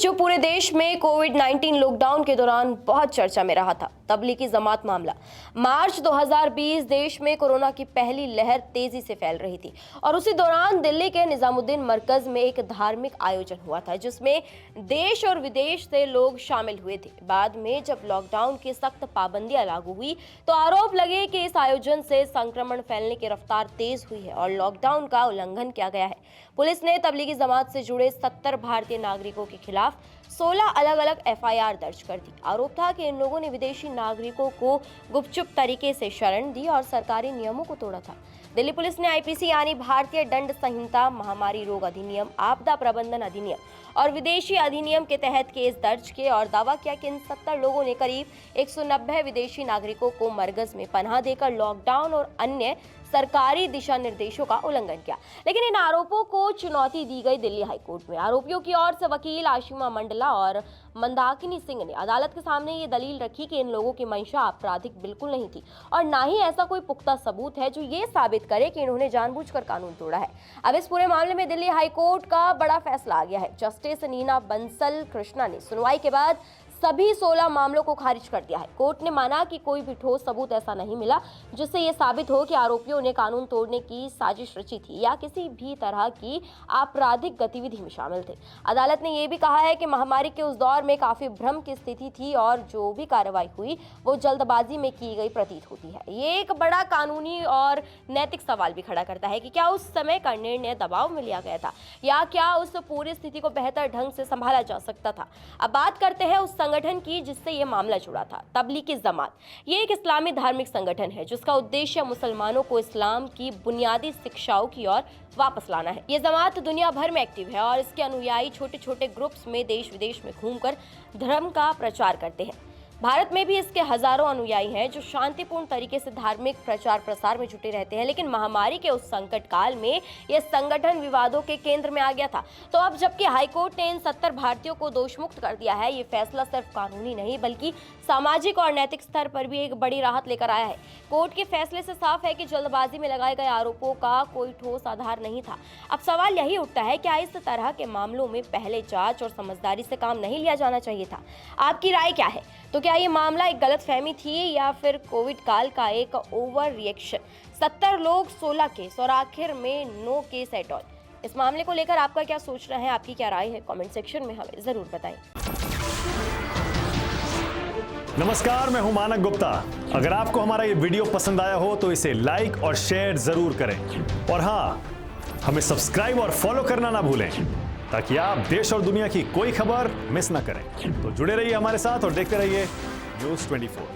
जो पूरे देश में कोविड-19 लॉकडाउन के दौरान बहुत चर्चा में रहा था, तबलीगी जमात मामला। मार्च 2020 देश में कोरोना की पहली लहर तेजी से फैल रही थी और उसी दौरान दिल्ली के निजामुद्दीन मरकज में एक धार्मिक आयोजन हुआ था जिसमें देश और विदेश से लोग शामिल हुए थे। बाद में जब लॉकडाउन की सख्त पाबंदियां लागू हुई तो आरोप लगे कि इस आयोजन से संक्रमण फैलने की रफ्तार तेज हुई है और लॉकडाउन का उल्लंघन किया गया है। पुलिस ने तबलीगी जमात से जुड़े 70 भारतीय नागरिकों के खिलाफ 16 अलग अलग एफआईआर दर्ज कर दी। आरोप था कि इन लोगों ने विदेशी नागरिकों को गुपचुप तरीके से शरण दी और सरकारी नियमों को तोड़ा था। दिल्ली पुलिस ने आईपीसी यानी भारतीय दंड संहिता, महामारी रोग अधिनियम, आपदा प्रबंधन अधिनियम और विदेशी अधिनियम के तहत केस दर्ज किए और दावा किया कि इन 70 लोगों ने करीब 190 विदेशी नागरिकों को मरकज में पनाह देकर लॉकडाउन और अन्य सरकारी दिशा निर्देशों का उल्लंघन किया। लेकिन इन आरोपों को चुनौती दी गई दिल्ली हाईकोर्ट में। आरोपियों की ओर से वकील आशिमा मंडला और मंदाकिनी सिंह ने अदालत के सामने ये दलील रखी कि इन लोगों की मंशा आपराधिक बिल्कुल नहीं थी और ना ही ऐसा कोई पुख्ता सबूत है जो ये साबित करे कि इन्होंने जानबूझकर कानून तोड़ा है। अब इस पूरे मामले में दिल्ली हाईकोर्ट का बड़ा फैसला आ गया है। जस्टिस नीना बंसल कृष्णा ने सुनवाई के बाद सभी 16 मामलों को खारिज कर दिया है। कोर्ट ने माना कि कोई भी ठोस सबूत ऐसा नहीं मिला जिससे यह साबित हो कि आरोपियों ने कानून तोड़ने की साजिश रची थी या किसी भी तरह की आपराधिक गतिविधि में शामिल थे। अदालत ने यह भी कहा है कि महामारी के उस दौर में काफी भ्रम की स्थिति थी और जो भी कार्रवाई हुई वो जल्दबाजी में की गई प्रतीत होती है। ये एक बड़ा कानूनी और नैतिक सवाल भी खड़ा करता है कि क्या उस समय का निर्णय दबाव में लिया गया था या क्या उस पूरी स्थिति को बेहतर ढंग से संभाला जा सकता था। अब बात करते हैं उस संगठन की जिससे यह मामला जुड़ा था, तबलीगी जमात। ये एक इस्लामी धार्मिक संगठन है जिसका उद्देश्य मुसलमानों को इस्लाम की बुनियादी शिक्षाओं की ओर वापस लाना है। ये जमात दुनिया भर में एक्टिव है और इसके अनुयायी छोटे छोटे ग्रुप्स में देश विदेश में घूमकर धर्म का प्रचार करते हैं। भारत में भी इसके हजारों अनुयायी हैं जो शांतिपूर्ण तरीके से धार्मिक प्रचार प्रसार में जुटे रहते हैं। लेकिन महामारी के उस संकट काल में यह संगठन विवादों के केंद्र में आ गया था। तो अब जबकि हाईकोर्ट ने इन 70 भारतीयों को दोषमुक्त कर दिया है, ये फैसला सिर्फ कानूनी नहीं बल्कि सामाजिक और नैतिक स्तर पर भी एक बड़ी राहत लेकर आया है। कोर्ट के फैसले से साफ है कि जल्दबाजी में लगाए गए आरोपों का कोई ठोस आधार नहीं था। अब सवाल यही उठता है कि इस तरह के मामलों में पहले जांच और समझदारी से काम नहीं लिया जाना चाहिए था। आपकी राय क्या है? तो क्या ये मामला एक गलतफहमी थी या फिर कोविड काल का एक ओवर रिएक्शन? 70 लोग, 16 केस और आखिर में नो केस एट ऑल। इस मामले को लेकर आपका क्या सोचना है, आपकी क्या राय है? कमेंट सेक्शन में हमें जरूर बताएं। नमस्कार, मैं हूं मानक गुप्ता। अगर आपको हमारा ये वीडियो पसंद आया हो तो इसे लाइक और शेयर जरूर करें और हाँ, हमें सब्सक्राइब और फॉलो करना ना भूलें ताकि आप देश और दुनिया की कोई खबर मिस ना करें। तो जुड़े रहिए हमारे साथ और देखते रहिए न्यूज़ 24।